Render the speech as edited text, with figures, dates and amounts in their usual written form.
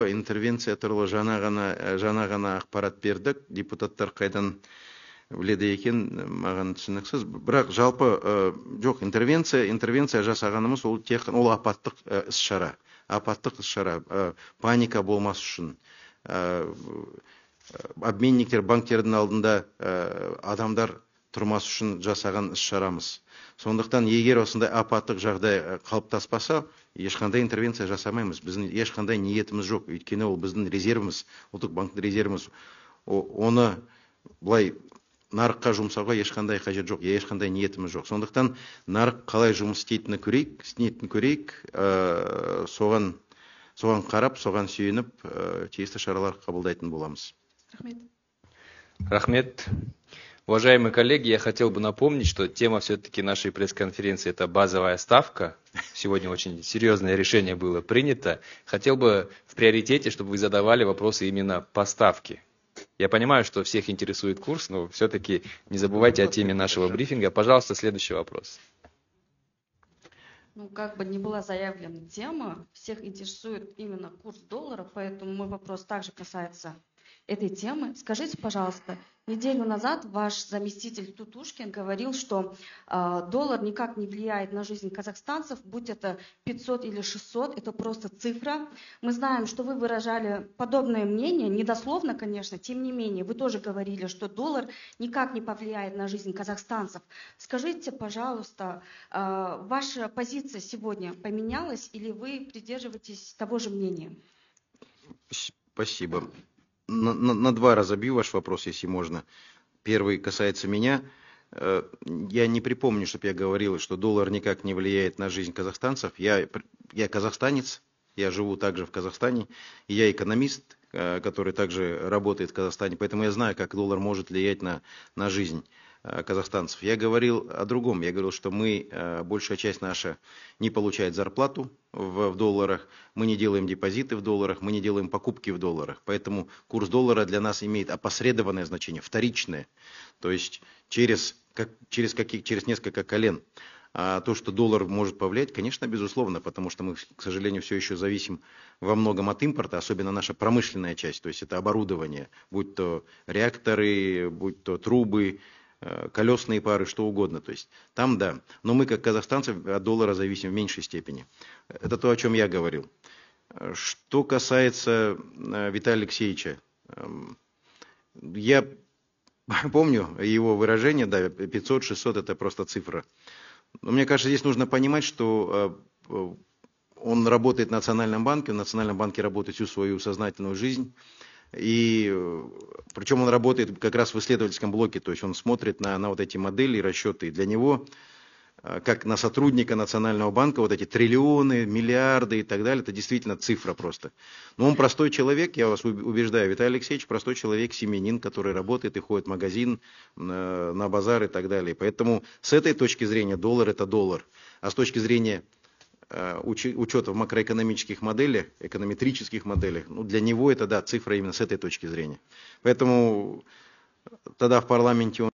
жалпы интервенция туралы жана ғана ақпарат бердік. Депутаттар қайдан біледі екен, маған түсініксіз. Бірақ жалпы жоқ, интервенция жасағанымыз ол апаттық іс-шара. Апаттық іс-шара, паника болмас үшін. Обменниктер, банктердің алдында адамдар тұрмас үшін жасаған іс-шарамыз. Сондықтан, егер осындай апаттық жағдай қалыптаспаса, ешқандай интервенция жасамаймыз. Біздің ешқандай ниетіміз жоқ. Өйткені ол біздің резервіміз, ұлттық банктің резервіміз. Оны былай нарыққа жұмсауға ешқандай қажет жоқ, ешқандай ниетіміз жоқ. Сондықтан, нарық қалай жұмыс істейтінін көрейік, соған қарап, соған сүйеніп, тиісті шаралар қабылдайтын боламыз. Рахмет. Уважаемые коллеги, я хотел бы напомнить, что тема все-таки нашей пресс-конференции – это базовая ставка. Сегодня очень серьезное решение было принято. Хотел бы в приоритете, чтобы вы задавали вопросы именно по ставке. Я понимаю, что всех интересует курс, но все-таки не забывайте о теме нашего брифинга. Пожалуйста, следующий вопрос. Как бы ни была заявлена тема, всех интересует именно курс доллара, поэтому мой вопрос также касается этой темы. Скажите, пожалуйста, неделю назад ваш заместитель Тутушкин говорил, что доллар никак не влияет на жизнь казахстанцев, будь это 500 или 600, это просто цифра. Мы знаем, что вы выражали подобное мнение, недословно, конечно, тем не менее, вы тоже говорили, что доллар никак не повлияет на жизнь казахстанцев. Скажите, пожалуйста, ваша позиция сегодня поменялась или вы придерживаетесь того же мнения? Спасибо. На два разобью ваш вопрос, если можно. Первый касается меня. Я не припомню, чтобы я говорил, что доллар никак не влияет на жизнь казахстанцев. Я казахстанец, я живу также в Казахстане, и я экономист, который также работает в Казахстане, поэтому я знаю, как доллар может влиять на жизнь казахстанцев. Я говорил о другом. Я говорил, что большая часть наша не получает зарплату в долларах, мы не делаем депозиты в долларах, мы не делаем покупки в долларах. Поэтому курс доллара для нас имеет опосредованное значение, вторичное. То есть через несколько колен. А то, что доллар может повлиять, конечно, безусловно, потому что мы, к сожалению, все еще зависим во многом от импорта, особенно наша промышленная часть, то есть это оборудование, будь то реакторы, будь то трубы, колесные пары, что угодно. То есть там да. Но мы, как казахстанцы, от доллара зависим в меньшей степени. Это то, о чем я говорил. Что касается Виталия Алексеевича, я помню его выражение, да, 500-600 это просто цифра. Но мне кажется, здесь нужно понимать, что он работает в Национальном банке работает всю свою сознательную жизнь. И причем он работает как раз в исследовательском блоке, то есть он смотрит на вот эти модели и расчеты. И для него, как на сотрудника Национального банка, вот эти триллионы, миллиарды и так далее, это действительно цифра просто. Но он простой человек, я вас убеждаю, Виталий Алексеевич простой человек, семьянин, который работает и ходит в магазин, на базар и так далее. Поэтому с этой точки зрения доллар это доллар. А с точки зрения учета в макроэкономических моделях, эконометрических моделях, для него это, да, цифра именно с этой точки зрения. Поэтому тогда в парламенте он